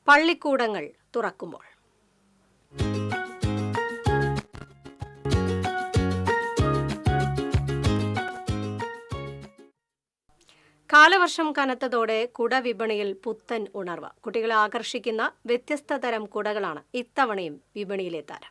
പള്ളിക്കൂടങ്ങൾ തുറക്കുമ്പോൾ കാലവർഷം കനത്തതോടെ കുടവിപണിയിൽ പുത്തൻ ഉണർവ്. കുട്ടികളെ ആകർഷിക്കുന്ന വ്യത്യസ്ത തരം കുടകളാണ് ഇത്തവണയും വിപണിയിലെത്താറ്.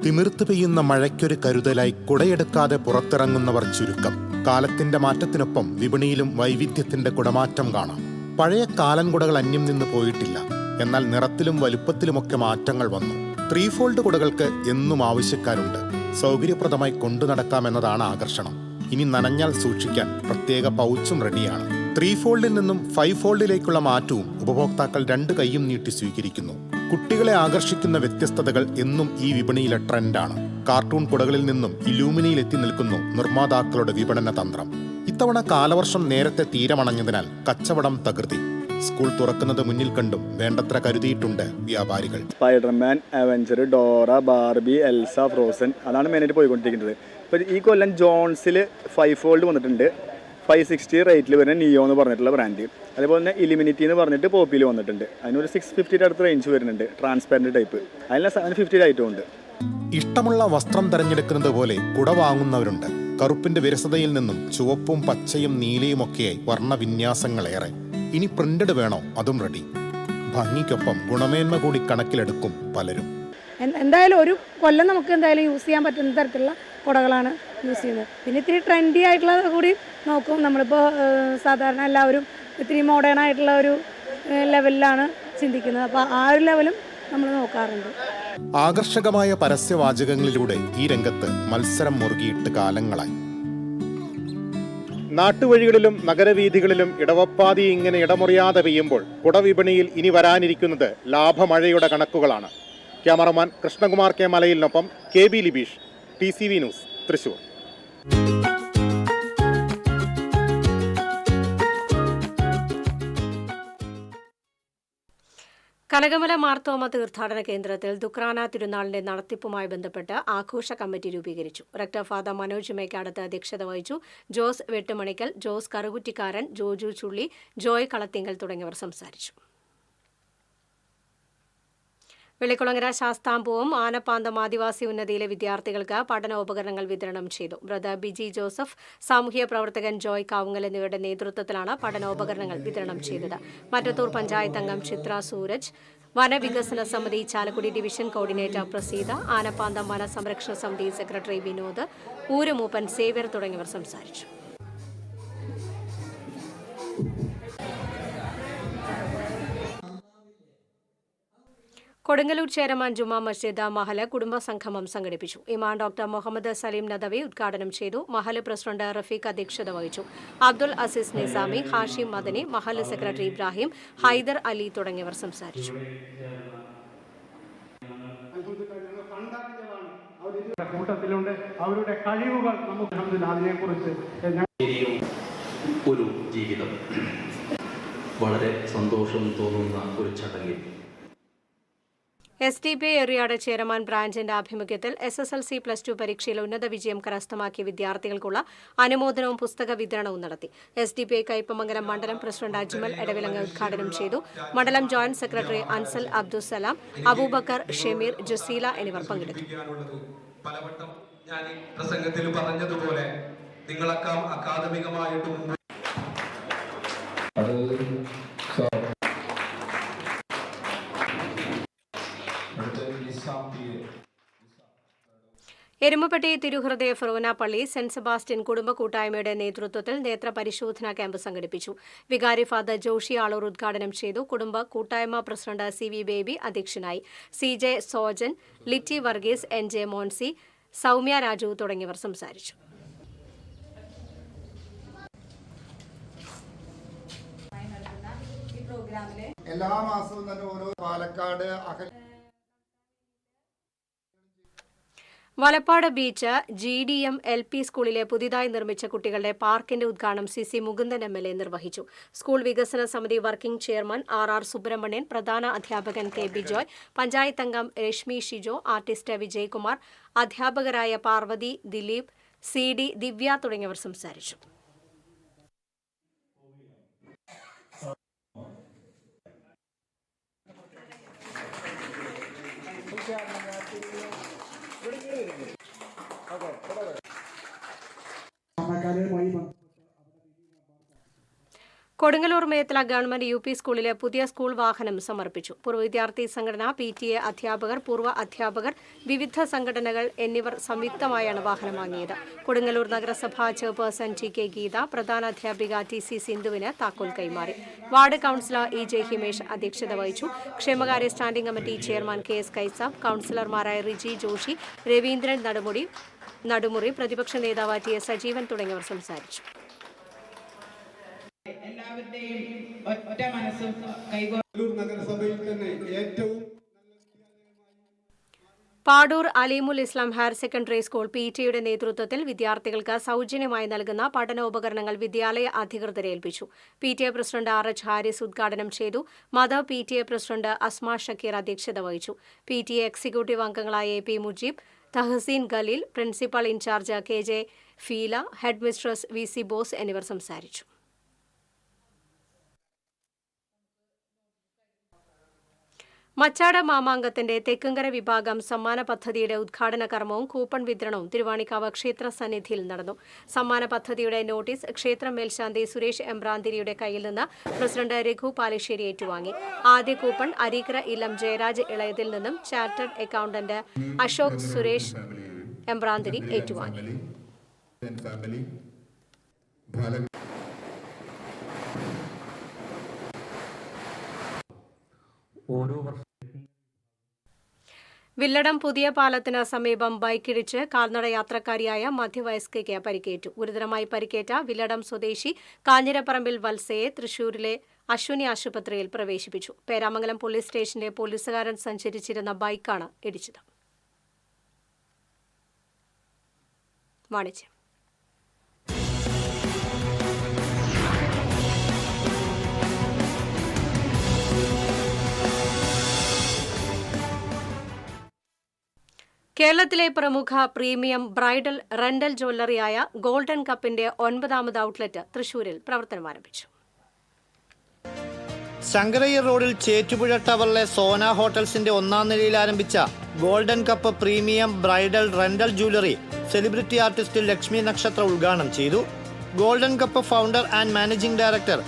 തിമിർത്ത് പെയ്യുന്ന മഴയ്ക്കൊരു കരുതലായി കുടയെടുക്കാതെ പുറത്തിറങ്ങുന്നവർ ചുരുക്കം. കാലത്തിന്റെ മാറ്റത്തിനൊപ്പം വിപണിയിലും വൈവിധ്യത്തിന്റെ കുടമാറ്റം കാണാം. പഴയ കാലൻ കുടകൾ അന്യം നിന്ന് പോയിട്ടില്ല. എന്നാൽ നിറത്തിലും വലുപ്പത്തിലുമൊക്കെ മാറ്റങ്ങൾ വന്നു. 3 ഫോൾഡ് കുടകൾക്ക് എന്നും ആവശ്യക്കാരുണ്ട്. സൗകര്യപ്രദമായി കൊണ്ടു നടക്കാമെന്നതാണ് ആകർഷണം. ഇനി നനഞ്ഞാൽ സൂക്ഷിക്കാൻ പ്രത്യേക പൗച്ചും റെഡിയാണ്. 3 ഫോൾഡിൽ നിന്നും 5 ഫോൾഡിലേക്കുള്ള മാറ്റവും ഉപഭോക്താക്കൾ 2 കൈയും നീട്ടി സ്വീകരിക്കുന്നു. കുട്ടികളെ ആകർഷിക്കുന്ന വ്യത്യസ്തതകൾ എന്നും ഈ വിപണിയിലെ ട്രെൻഡാണ്. കാർട്ടൂൺ കുടകളിൽ നിന്നും ഇലൂമിനിയിൽ എത്തി നിൽക്കുന്നു നിർമ്മാതാക്കളുടെ വിപണന തന്ത്രം. ഇത്തവണ കാലവർഷം നേരത്തെ തീരമണഞ്ഞതിനാൽ കച്ചവടം തകൃതി. സ്കൂൾ തുറക്കുന്നത് മുന്നിൽ കണ്ടും വേണ്ടത്ര കരുതിയിട്ടുണ്ട് വ്യാപാരികൾ. Spiderman, avenger, Dora, Barbie, Elsa, frozen അതാണ് മെയിനായിട്ട് പോയിക്കൊണ്ടിരിക്കുന്നത്. ഇപ്പോൾ ഈ കൊല്ലം ജോൺസിൽ 5 ഫോൾഡ് വന്നിട്ടുണ്ട്. 560 റേറ്റിൽ വരുന്ന നിയോ എന്ന് പറഞ്ഞിട്ടുള്ള ബ്രാൻഡ്. അതേപോലെ തന്നെ ഇലിമിനിറ്റി എന്ന് പറഞ്ഞിട്ട് പോപ്പിയിൽ വന്നിട്ടുണ്ട്. അതിനൊരു 650 അടുത്ത് റേഞ്ച് വരുന്നുണ്ട്. Transparent type. അതിന് 750 ഐറ്റം ഉണ്ട്. ഇഷ്ടമുള്ള വസ്ത്രം തിരഞ്ഞെടുക്കുന്നത് പോലെ കുട വാങ്ങുന്നവരുണ്ട്. കറുപ്പിന്റെ വിരസതയിൽ നിന്നും ചുവപ്പും പച്ചയും നീലയുമൊക്കെയായി വർണ്ണവിന്യാസങ്ങളേറെ. ഇനി പ്രിന്റഡ് വേണോ? അതും റെഡി. ഭംഗിക്കൊപ്പം ഗുണമേന്മ കൂടി കണക്കിലെടുക്കും പലരും. എന്തായാലും ഒരു കൊല്ലം നമുക്ക് എന്തായാലും യൂസ് ചെയ്യാൻ പറ്റുന്ന തരത്തിലുള്ള കുടകളാണ് യൂസ് ചെയ്യുന്നത്. പിന്നെ ഇത്തിരി ട്രെൻഡി ആയിട്ടുള്ള കൂടി നോക്കും. നമ്മളിപ്പോൾ സാധാരണ എല്ലാവരും ഇത്തിരി മോഡേൺ ആയിട്ടുള്ള ഒരു ലെവലിലാണ് ചിന്തിക്കുന്നത്. അപ്പോൾ ആ ഒരു ലെവലും നമ്മൾ നോക്കാറുണ്ട്. ആകർഷകമായ പരസ്യവാചകങ്ങളിലൂടെ ഈ രംഗത്ത് മത്സരം മുറുകിയിട്ട് കാലങ്ങളായി. നാട്ടുവഴികളിലും നഗരവീഥികളിലും ഇടവപ്പാതി ഇങ്ങനെ ഇടമുറിയാതെ പെയ്യുമ്പോൾ കുടവിപണിയിൽ ഇനി വരാനിരിക്കുന്നത് ലാഭമഴയുടെ കണക്കുകളാണ്. ക്യാമറമാൻ കൃഷ്ണകുമാർ കെ മലയിലിനൊപ്പം KB Libeesh, TCV news, Thrissur. Kanakamala Marthoma തീർത്ഥാടന കേന്ദ്രത്തിൽ ദുക്രാന തിരുനാളിന്റെ നടത്തിപ്പുമായി ബന്ധപ്പെട്ട് ആഘോഷ കമ്മിറ്റി രൂപീകരിച്ചു. റെക്ടർ ഫാദർ മനോജ് മേക്കാടത്ത് അധ്യക്ഷത വഹിച്ചു. ജോസ് വെട്ടുമണിക്കൽ, ജോസ് കറുകുറ്റിക്കാരൻ, ജോജു ചുള്ളി, ജോയ് കളത്തിങ്കൽ തുടങ്ങിയവർ സംസാരിച്ചു. വെള്ളിക്കുളങ്ങര ശാസ്താംപൂവും ആനപ്പാന്തം ആദിവാസി ഉന്നതിയിലെ വിദ്യാർത്ഥികൾക്ക് പഠനോപകരണങ്ങൾ വിതരണം ചെയ്തു. ബ്രദർ ബിജി ജോസഫ്, സാമൂഹ്യ പ്രവർത്തകൻ ജോയ് കാവുങ്ങൽ എന്നിവരുടെ നേതൃത്വത്തിലാണ് പഠനോപകരണങ്ങൾ വിതരണം ചെയ്തത്. മറ്റത്തൂർ പഞ്ചായത്ത് അംഗം ചിത്ര സൂരജ്, വനവികസന സമിതി ചാലക്കുടി ഡിവിഷൻ കോർഡിനേറ്റർ പ്രസീത, ആനപ്പാന്തം വനസംരക്ഷണ സമിതി സെക്രട്ടറി വിനോദ്, ഊരുമൂപ്പൻ സേവ്യർ തുടങ്ങിയവർ സംസാരിച്ചു. കൊടുങ്ങല്ലൂർ ചേരമാൻ ജുമാ മസ്ജിദ് മഹല് കുടുംബസംഗമം സംഘടിപ്പിച്ചു. ഇമാം ഡോക്ടർ മുഹമ്മദ് സലീം നദവി ഉദ്ഘാടനം ചെയ്തു. മഹല് പ്രസിഡന്റ് റഫീഖ് അധ്യക്ഷത വഹിച്ചു. അബ്ദുൽ അസീസ് നിസാമി, ഹാഷിം മദനി, മഹല് സെക്രട്ടറി ഇബ്രാഹിം, ഹൈദർ അലി തുടങ്ങിയവർ സംസാരിച്ചു. കൂട്ടത്തിലുണ്ട് അവരുടെ കഴിവുകൾ നമുക്ക് അതിനെക്കുറിച്ച് ഒരു ജീവിതം വളരെ സന്തോഷം തോന്നുന്ന ഒരു ചടങ്ങിൽ SDPI എറിയാട് ചേരമാൻ ബ്രാഞ്ചിന്റെ ആഭിമുഖ്യത്തിൽ SSLC+2 പരീക്ഷയിൽ ഉന്നത വിജയം കരസ്ഥമാക്കിയ വിദ്യാർത്ഥികൾക്കുള്ള അനുമോദനവും പുസ്തക വിതരണവും നടത്തി. SDPI കയ്പമംഗലം മണ്ഡലം പ്രസിഡന്റ് അജ്മൽ എടവിലങ്ങ് ഉദ്ഘാടനം ചെയ്തു. മണ്ഡലം ജോയിന്റ് സെക്രട്ടറി അൻസൽ അബ്ദുസലാം, അബൂബക്കർ, ഷമീർ, ജസീല എന്നിവർ പങ്കെടുത്തു. പലവട്ടം ഞാൻ ഈ പ്രസംഗത്തിൽ പറഞ്ഞതുപോലെ നിങ്ങളൊക്കെ അക്കാദമികമായിട്ടും എരുമപ്പെട്ടി തിരുഹൃദയ ഫെറോന പള്ളി സെന്റ് സെബാസ്റ്റ്യൻ കുടുംബ കൂട്ടായ്മയുടെ നേതൃത്വത്തിൽ നേത്ര പരിശോധനാ ക്യാമ്പ് സംഘടിപ്പിച്ചു. വികാരി ഫാദർ ജോഷി ആളൂർ ഉദ്ഘാടനം ചെയ്തു. കുടുംബ കൂട്ടായ്മ പ്രസിഡന്റ് CV ബേബി അധ്യക്ഷനായി. CJ സോജൻ, ലിറ്റി വർഗീസ്, NJ മോൻസി, സൗമ്യ രാജു തുടങ്ങിയവർ സംസാരിച്ചു. എല്ലാ മാസവും തന്നെ ഓരോ Palakkad Valappad beach GDM LP സ്കൂളിലെ പുതിയതായി നിർമ്മിച്ച കുട്ടികളുടെ പാർക്കിന്റെ ഉദ്ഘാടനം CC മുകുന്ദൻ MLA നിർവഹിച്ചു. സ്കൂൾ വികസന സമിതി വർക്കിംഗ് ചെയർമാൻ RR സുബ്രഹ്മണ്യൻ, പ്രധാന അധ്യാപകൻ KB ജോയ്, പഞ്ചായത്ത് അംഗം രശ്മി ഷിജോ, ആർട്ടിസ്റ്റ് വിജയ്കുമാർ, അധ്യാപകരായ പാർവതി, ദിലീപ്, CD ദിവ്യ തുടങ്ങിയവർ സംസാരിച്ചു. കൊടുങ്ങല്ലൂർ മേത്തല ഗവൺമെന്റ് UP സ്കൂളിലെ പുതിയ സ്കൂൾ വാഹനം സമർപ്പിച്ചു. പൂർവ്വ വിദ്യാർത്ഥി സംഘടന, PTA അധ്യാപകർ, പൂർവ്വ അധ്യാപകർ, വിവിധ സംഘടനകൾ എന്നിവർ സംയുക്തമായാണ് വാഹനം വാങ്ങിയത്. കൊടുങ്ങല്ലൂർ നഗരസഭാ ചെയർപേഴ്സൺ TK ഗീത, പ്രധാന അധ്യാപിക TC സിന്ധുവിന് താക്കോൽ കൈമാറി. വാർഡ് കൌൺസിലർ EJ ഹിമേഷ് അധ്യക്ഷത വഹിച്ചു. ക്ഷേമകാര്യ standing committee chairman KS Kaisab, കൌൺസിലർമാരായ റിജി ജോഷി, രവീന്ദ്രൻ നടുമുറി, പ്രതിപക്ഷ നേതാവ് TS സജീവൻ തുടങ്ങിയവർ സംസാരിച്ചു. എല്ലാവരുടെയും ഒറ്റ മനസ്സും നഗരസഭയിൽ തന്നെ ഏറ്റവും പാടൂർ അലീമുൽ ഇസ്ലാം ഹയർ സെക്കൻഡറി സ്കൂൾ PTA നേതൃത്വത്തിൽ വിദ്യാർത്ഥികൾക്ക് സൗജന്യമായി നൽകുന്ന പഠനോപകരണങ്ങൾ വിദ്യാലയ അധികൃതരെ ഏൽപ്പിച്ചു. PTA പ്രസിഡന്റ് RH ഹാരിസ് ഉദ്ഘാടനം ചെയ്തു. Mother PTA president Asma Shakeer അധ്യക്ഷത വഹിച്ചു. PTA എക്സിക്യൂട്ടീവ് അംഗങ്ങളായ AP Mujeeb, Thahaseen Khaleel, principal in charge KJ Feela, head mistress VC Bose എന്നിവർ സംസാരിച്ചു. മച്ചാട് മാമാങ്കത്തിന്റെ തെക്കുംകര വിഭാഗം സമ്മാന പദ്ധതിയുടെ ഉദ്ഘാടന കർമ്മവും കൂപ്പൺ വിതരണവും തിരുവാണിക്കാവ് ക്ഷേത്ര സന്നിധിയിൽ നടന്നു. സമ്മാന പദ്ധതിയുടെ നോട്ടീസ് ക്ഷേത്ര മേൽശാന്തി സുരേഷ് എമ്പ്രാന്തിരിയുടെ കയ്യിൽ നിന്ന് പ്രസിഡന്റ് രഘു പാലശ്ശേരി ഏറ്റുവാങ്ങി. ആദ്യ കൂപ്പൺ അരീക്കര ഇല്ലം ജയരാജ് ഇളയതിൽ നിന്നും ചാർട്ടേഡ് അക്കൌണ്ടന്റ് അശോക് സുരേഷ് എമ്പ്രാന്തിരി ഏറ്റുവാങ്ങി. വില്ലടം പുതിയ പാലത്തിന് സമീപം ബൈക്കിടിച്ച് കാൽനട യാത്രക്കാരിയായ മധ്യവയസ്കയ്ക്ക് പരിക്കേറ്റു. ഗുരുതരമായി പരിക്കേറ്റ വില്ലടം സ്വദേശി കാഞ്ഞിരപ്പറമ്പിൽ വത്സയെ തൃശൂരിലെ അശ്വിനി ആശുപത്രിയിൽ പ്രവേശിപ്പിച്ചു. പേരാമംഗലം പോലീസ് സ്റ്റേഷന്റെ പോലീസുകാരൻ സഞ്ചരിച്ചിരുന്ന ബൈക്കാണ് ഇടിച്ചത്. വാണിജ്യം. കേരളത്തിലെ പ്രമുഖ പ്രീമിയം ബ്രൈഡൽ റെന്റൽ ജ്വല്ലറിയായ ഗോൾഡൻ കപ്പിന്റെ 9ാമത് ഔട്ട്ലെറ്റ് തൃശൂരിൽ പ്രവർത്തനമാരംഭിച്ചു. ശങ്കരയ്യർ റോഡിൽ ചേറ്റുപുഴ ടവറിലെ സോന ഹോട്ടൽസിന്റെ 1ാം നിലയിൽ ആരംഭിച്ച golden cup premium bridal rental jewellery celebrity artist Lakshmi Nakshathra ഉദ്ഘാടനം ചെയ്തു. Golden cup founder and managing director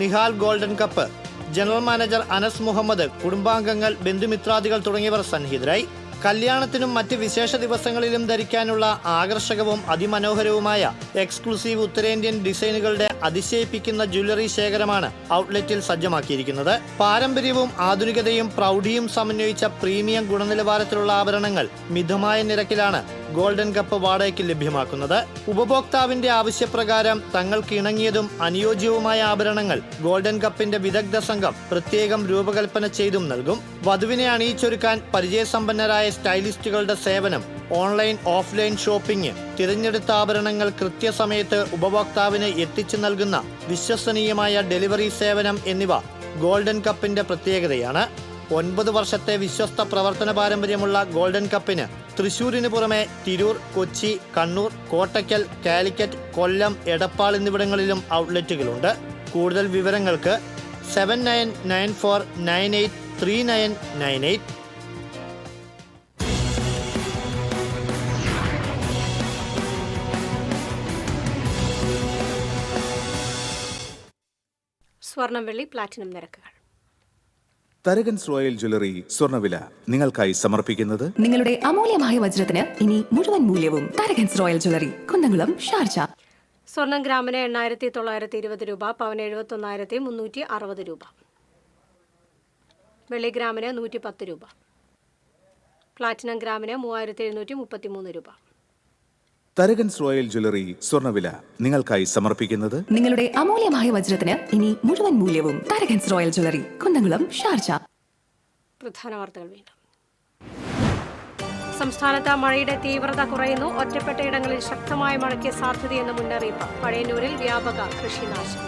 Nihal golden cup, general manager Anas Muhammad, കുടുംബാംഗങ്ങൾ, ബന്ധുമിത്രാദികൾ തുടങ്ങിയവർ സന്നിഹിതരായി. കല്യാണത്തിനും മറ്റ് വിശേഷ ദിവസങ്ങളിലും ധരിക്കാനുള്ള ആകർഷകവും അതിമനോഹരവുമായ എക്സ്ക്ലൂസീവ് ഉത്തരേന്ത്യൻ ഡിസൈനുകളുടെ അതിശയിപ്പിക്കുന്ന ജ്വല്ലറി ശേഖരമാണ് ഔട്ട്ലെറ്റിൽ സജ്ജമാക്കിയിരിക്കുന്നത്. പാരമ്പര്യവും ആധുനികതയും പ്രൗഢിയും സമന്വയിച്ച പ്രീമിയം ഗുണനിലവാരത്തിലുള്ള ആഭരണങ്ങൾ മിതമായ നിരക്കിലാണ് ഗോൾഡൻ കപ്പ് വാടകയ്ക്ക് ലഭ്യമാക്കുന്നത്. ഉപഭോക്താവിന്റെ ആവശ്യപ്രകാരം തങ്ങൾക്ക് ഇണങ്ങിയതും അനുയോജ്യവുമായ ആഭരണങ്ങൾ ഗോൾഡൻ കപ്പിന്റെ വിദഗ്ധ സംഘം പ്രത്യേകം രൂപകൽപ്പന ചെയ്തും നൽകും. വധുവിനെ അണിയിച്ചൊരുക്കാൻ പരിചയസമ്പന്നരായ സ്റ്റൈലിസ്റ്റുകളുടെ സേവനം, ഓൺലൈൻ ഓഫ്ലൈൻ ഷോപ്പിംഗ്, തിരഞ്ഞെടുത്ത ആഭരണങ്ങൾ കൃത്യസമയത്ത് ഉപഭോക്താവിന് എത്തിച്ചു നൽകുന്ന വിശ്വസനീയമായ ഡെലിവറി സേവനം എന്നിവ ഗോൾഡൻ കപ്പിന്റെ പ്രത്യേകതയാണ്. 9 വർഷത്തെ വിശ്വസ്ത പ്രവർത്തന പാരമ്പര്യമുള്ള ഗോൾഡൻ കപ്പിന് തൃശൂരിന് പുറമെ തിരൂർ, കൊച്ചി, കണ്ണൂർ, കോട്ടയ്ക്കൽ, കാലിക്കറ്റ്, കൊല്ലം, എടപ്പാൾ എന്നിവിടങ്ങളിലും ഔട്ട്ലെറ്റുകളുണ്ട്. കൂടുതൽ വിവരങ്ങൾക്ക് 7994983998. സ്വർണം, വെള്ളി, പ്ലാറ്റിനം നിരക്കുകൾ. തരകൻസ് റോയൽ ജ്വല്ലറി സ്വർണ്ണവില നിങ്ങൾക്കായി സമർപ്പിക്കുന്നത് നിങ്ങളുടെ അമൂല്യമായ വജ്രത്തിന് ഇനി മുഴുവൻ മൂല്യവും Tharakans royal jewellery, Kunnamkulam, Sharjah. സ്വർണം ഗ്രാമിന് 8,920 രൂപ, പവന് 71,360 രൂപ. വെള്ളി ഗ്രാമിന് 110 രൂപ. പ്ലാറ്റിനം ഗ്രാമിന് 3,733 രൂപ. തരകൻസ് റോയൽ ജ്വല്ലറി സ്വർണ്ണവില നിങ്ങൾക്കായി സമർപ്പിക്കുന്നത് നിങ്ങളുടെ അമൂല്യമായ വജ്രത്തിന് ഇനി മുഴുവൻ മൂല്യവും Tharakans royal jewellery, Kunnamkulam, Sharjah. പ്രധാന വാർത്തകൾ വീണ്ടും. സംസ്ഥാനത്ത് മഴയുടെ തീവ്രത കുറയുന്നു. ഒറ്റപ്പെട്ടയിടങ്ങളിൽ ശക്തമായ മഴയ്ക്ക് സാധ്യതയെന്ന് മുന്നറിയിപ്പ്. പഴയന്നൂരിൽ വ്യാപക കൃഷിനാശം.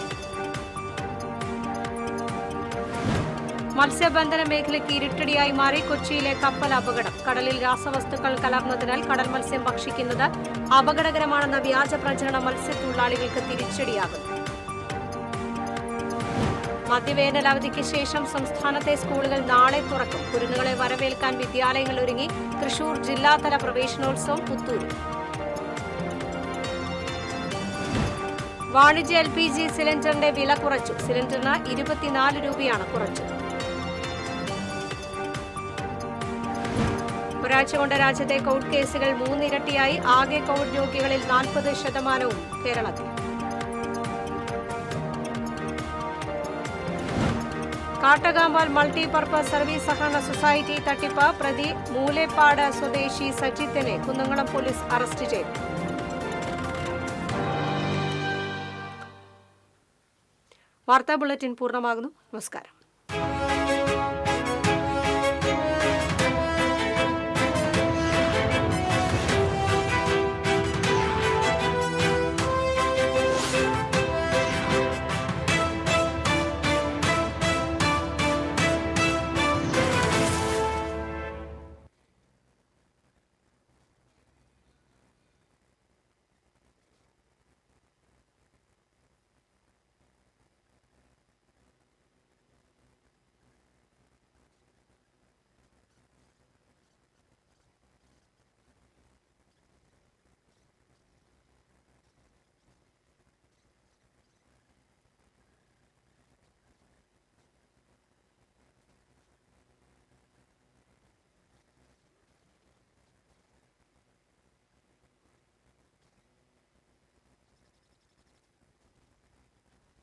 മത്സ്യബന്ധന മേഖലയ്ക്ക് ഇരുട്ടടിയായി മാറി കൊച്ചിയിലെ കപ്പൽ അപകടം. കടലിൽ രാസവസ്തുക്കൾ കലർന്നതിനാൽ കടൽ മത്സ്യം ഭക്ഷിക്കുന്നത് അപകടകരമാണെന്ന വ്യാജ പ്രചരണം മത്സ്യത്തൊഴിലാളികൾക്ക് തിരിച്ചടിയാകുന്നു. മധ്യവേനൽ അവധിക്ക് ശേഷം സംസ്ഥാനത്തെ സ്കൂളുകൾ നാളെ തുറക്കും. കുരുന്നുകളെ വരവേൽക്കാൻ വിദ്യാലയങ്ങൾ ഒരുങ്ങി. തൃശൂർ ജില്ലാതല പ്രവേശനോത്സവം പുത്തൂരിൽ. വാണിജ്യ LPG സിലിണ്ടറിന്റെ വില കുറച്ചു. സിലിണ്ടറിന് 24 രൂപയാണ് കുറച്ചത്. ഒരാഴ്ച കൊണ്ട് രാജ്യത്തെ കോവിഡ് കേസുകൾ 3 ഇരട്ടിയായി. ആകെ കോവിഡ് രോഗികളിൽ 40% കേരളത്തിൽ. കാട്ടകാമ്പാൽ മൾട്ടിപർപ്പസ് സർവീസ് സഹകരണ സൊസൈറ്റി തട്ടിപ്പ്. പ്രതി മൂലേപ്പാട് സ്വദേശി സജിത്തിനെ കുന്നംകുളം പോലീസ് അറസ്റ്റ് ചെയ്തു. വാർത്താ ബുള്ളറ്റിൻ പൂർണ്ണമാകുന്നു. നമസ്കാരം.